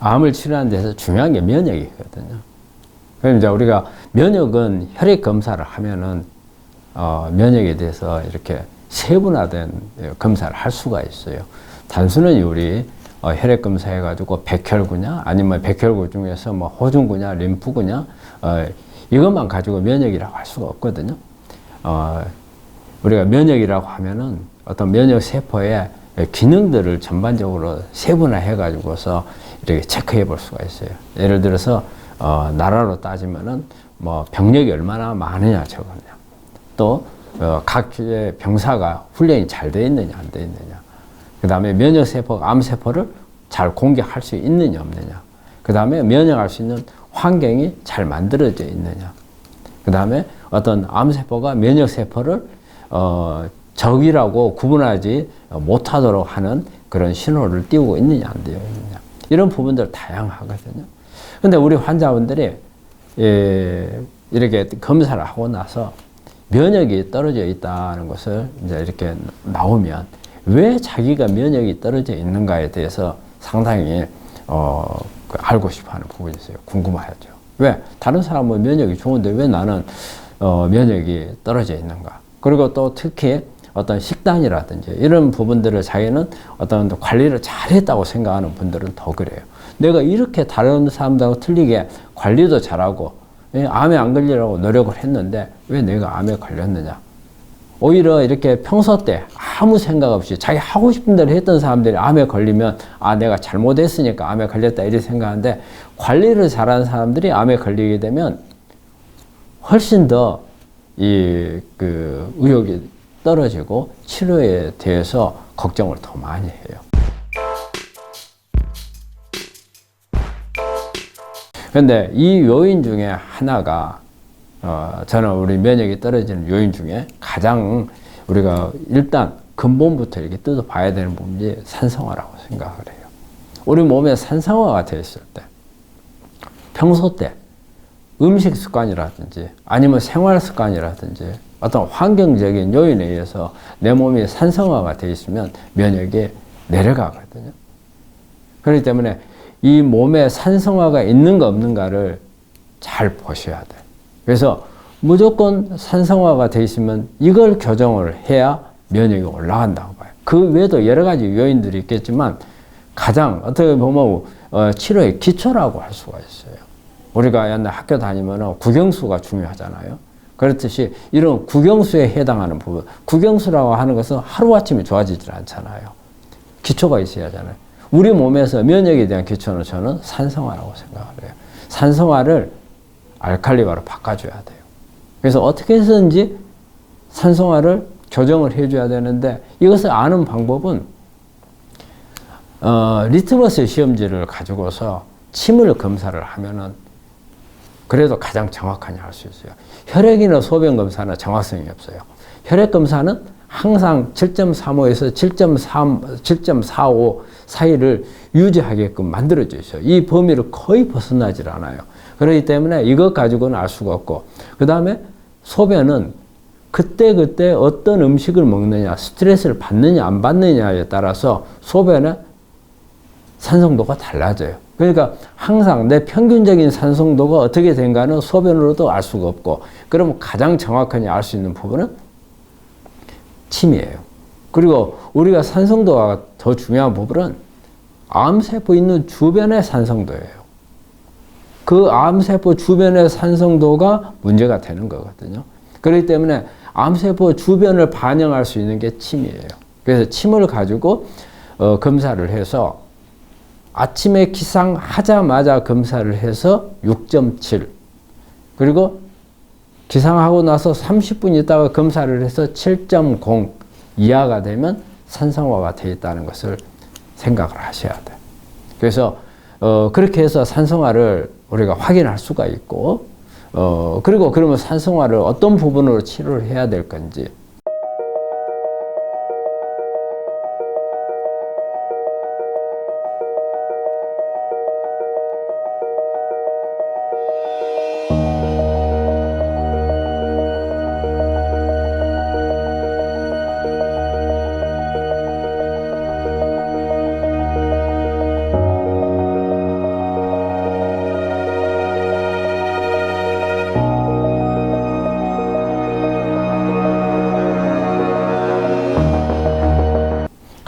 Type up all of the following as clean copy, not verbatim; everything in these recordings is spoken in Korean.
암을 치료하는 데서 중요한 게 면역이거든요. 그럼 이제 우리가 면역은 혈액 검사를 하면은 면역에 대해서 이렇게 세분화된 검사를 할 수가 있어요. 단순히 우리 혈액 검사해가지고 백혈구냐, 아니면 백혈구 중에서 뭐 호중구냐, 림프구냐, 이것만 가지고 면역이라고 할 수가 없거든요. 우리가 면역이라고 하면은 어떤 면역 세포의 기능들을 전반적으로 세분화해가지고서 이렇게 체크해 볼 수가 있어요. 예를 들어서 나라로 따지면은 뭐 병력이 얼마나 많으냐 적으냐, 또 각 병사가 훈련이 잘 돼 있느냐 안 돼 있느냐, 그 다음에 면역세포가 암세포를 잘 공격할 수 있느냐 없느냐, 그 다음에 면역할 수 있는 환경이 잘 만들어져 있느냐, 그 다음에 어떤 암세포가 면역세포를 적이라고 구분하지 못하도록 하는 그런 신호를 띄우고 있느냐 안 되어 있느냐, 이런 부분들 다양하거든요. 근데 우리 환자분들이 이렇게 검사를 하고 나서 면역이 떨어져 있다는 것을 이제 이렇게 나오면 왜 자기가 면역이 떨어져 있는가에 대해서 상당히 알고 싶어 하는 부분이 있어요. 궁금하죠. 왜? 다른 사람은 면역이 좋은데 왜 나는 면역이 떨어져 있는가? 그리고 또 특히 어떤 식단이라든지 이런 부분들을 자기는 어떤 관리를 잘했다고 생각하는 분들은 더 그래요. 내가 이렇게 다른 사람들하고 틀리게 관리도 잘하고 암에 안 걸리려고 노력을 했는데 왜 내가 암에 걸렸느냐. 오히려 이렇게 평소 때 아무 생각 없이 자기 하고 싶은 대로 했던 사람들이 암에 걸리면 내가 잘못했으니까 암에 걸렸다 이렇게 생각하는데, 관리를 잘하는 사람들이 암에 걸리게 되면 훨씬 더 의욕이 떨어지고 치료에 대해서 걱정을 더 많이 해요. 그런데 이 요인 중에 하나가 저는 우리 면역이 떨어지는 요인 중에 가장 우리가 일단 근본부터 이렇게 뜯어봐야 되는 부분이 산성화라고 생각을 해요. 우리 몸에 산성화가 되어 있을 때, 평소 때 음식 습관이라든지 아니면 생활 습관이라든지 어떤 환경적인 요인에 의해서 내 몸이 산성화가 되어 있으면 면역이 내려가거든요. 그렇기 때문에 이 몸에 산성화가 있는가 없는가를 잘 보셔야 돼요. 그래서 무조건 산성화가 되어 있으면 이걸 교정을 해야 면역이 올라간다고 봐요. 그 외에도 여러 가지 요인들이 있겠지만 가장 어떻게 보면 치료의 기초라고 할 수가 있어요. 우리가 옛날 학교 다니면 국영수가 중요하잖아요. 그렇듯이 이런 국영수에 해당하는 부분, 국영수라고 하는 것은 하루아침에 좋아지질 않잖아요. 기초가 있어야 하잖아요. 우리 몸에서 면역에 대한 기초는 저는 산성화라고 생각을 해요. 산성화를 알칼리화로 바꿔줘야 돼요. 그래서 어떻게 해서든지 산성화를 교정을 해줘야 되는데, 이것을 아는 방법은 리트머스 시험지를 가지고서 침을 검사를 하면은 그래도 가장 정확하게 할 수 있어요. 혈액이나 소변 검사는 정확성이 없어요. 혈액 검사는 항상 7.35에서 7.45 사이를 유지하게끔 만들어져 있어요. 이 범위를 거의 벗어나질 않아요. 그렇기 때문에 이것 가지고는 알 수가 없고, 그 다음에 소변은 그때그때 어떤 음식을 먹느냐, 스트레스를 받느냐 안 받느냐에 따라서 소변의 산성도가 달라져요. 그러니까 항상 내 평균적인 산성도가 어떻게 된가는 소변으로도 알 수가 없고, 그러면 가장 정확하게 알 수 있는 부분은 침이에요. 그리고 우리가 산성도가 더 중요한 부분은 암세포 있는 주변의 산성도예요. 그 암세포 주변의 산성도가 문제가 되는 거거든요. 그렇기 때문에 암세포 주변을 반영할 수 있는 게 침이에요. 그래서 침을 가지고 검사를 해서 아침에 기상하자마자 검사를 해서 6.7, 그리고 기상하고 나서 30분 있다가 검사를 해서 7.0 이하가 되면 산성화가 되어 있다는 것을 생각을 하셔야 돼요. 그래서 그렇게 해서 산성화를 우리가 확인할 수가 있고, 그리고 그러면 산성화를 어떤 부분으로 치료를 해야 될 건지,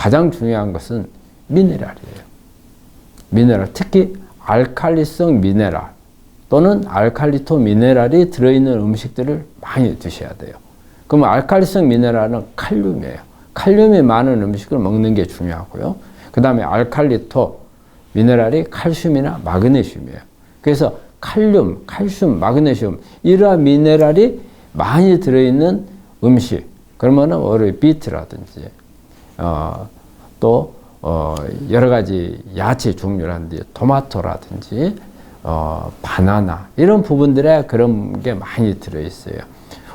가장 중요한 것은 미네랄이에요. 미네랄, 특히 알칼리성 미네랄 또는 알칼리토 미네랄이 들어있는 음식들을 많이 드셔야 돼요. 그러면 알칼리성 미네랄은 칼륨이에요. 칼륨이 많은 음식을 먹는 게 중요하고요. 그 다음에 알칼리토 미네랄이 칼슘이나 마그네슘이에요. 그래서 칼륨, 칼슘, 마그네슘 이러한 미네랄이 많이 들어있는 음식, 그러면은 우리 비트라든지 또 여러 가지 야채 종류라든지 토마토라든지 바나나 이런 부분들에 그런 게 많이 들어있어요.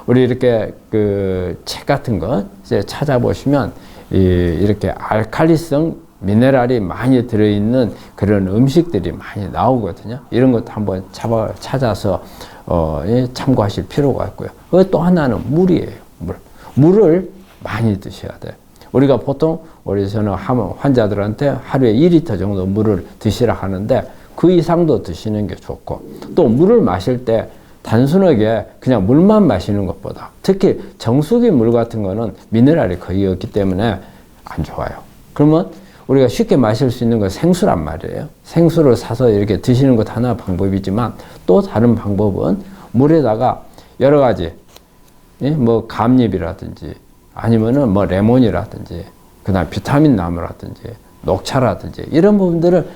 우리 이렇게 그 책 같은 거 이제 찾아보시면 이렇게 알칼리성 미네랄이 많이 들어있는 그런 음식들이 많이 나오거든요. 이런 것도 한번 찾아서 참고하실 필요가 있고요. 또 하나는 물이에요. 물을 많이 드셔야 돼요. 우리가 보통 저는 환자들한테 하루에 2리터 정도 물을 드시라 하는데 그 이상도 드시는 게 좋고, 또 물을 마실 때 단순하게 그냥 물만 마시는 것보다, 특히 정수기 물 같은 거는 미네랄이 거의 없기 때문에 안 좋아요. 그러면 우리가 쉽게 마실 수 있는 건 생수란 말이에요. 생수를 사서 이렇게 드시는 것 하나 방법이지만, 또 다른 방법은 물에다가 여러 가지 뭐 감잎이라든지 아니면은 뭐 레몬이라든지 그다음 비타민 나무라든지 녹차라든지 이런 부분들을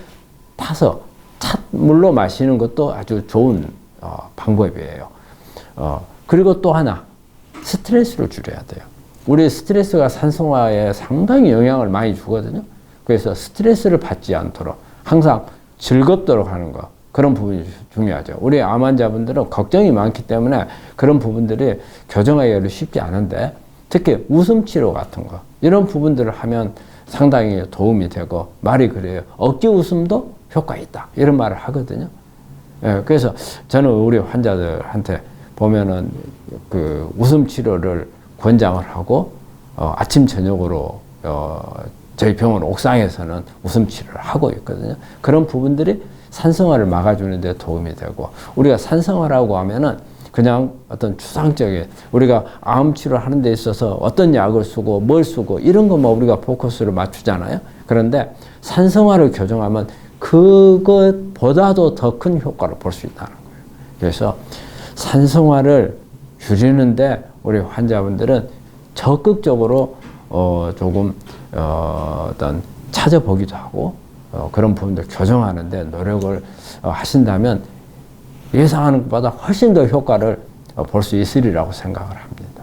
타서 찬물로 마시는 것도 아주 좋은 방법이에요. 그리고 또 하나, 스트레스를 줄여야 돼요. 우리 스트레스가 산성화에 상당히 영향을 많이 주거든요. 그래서 스트레스를 받지 않도록 항상 즐겁도록 하는 거, 그런 부분이 중요하죠. 우리 암 환자분들은 걱정이 많기 때문에 그런 부분들이 교정하기가 쉽지 않은데, 특히 웃음 치료 같은 거 이런 부분들을 하면 상당히 도움이 되고, 말이 그래요. 억지 웃음도 효과 있다 이런 말을 하거든요. 예, 그래서 저는 우리 환자들한테 보면은 그 웃음 치료를 권장을 하고 아침 저녁으로 저희 병원 옥상에서는 웃음 치료를 하고 있거든요. 그런 부분들이 산성화를 막아주는 데 도움이 되고, 우리가 산성화라고 하면은 그냥 어떤 추상적인, 우리가 암 치료를 하는 데 있어서 어떤 약을 쓰고 뭘 쓰고 이런 것만 우리가 포커스를 맞추잖아요. 그런데 산성화를 교정하면 그것보다도 더 큰 효과를 볼 수 있다는 거예요. 그래서 산성화를 줄이는데 우리 환자분들은 적극적으로 조금 어떤 찾아보기도 하고 그런 부분들 교정하는데 노력을 하신다면 예상하는 것보다 훨씬 더 효과를 볼 수 있으리라고 생각을 합니다.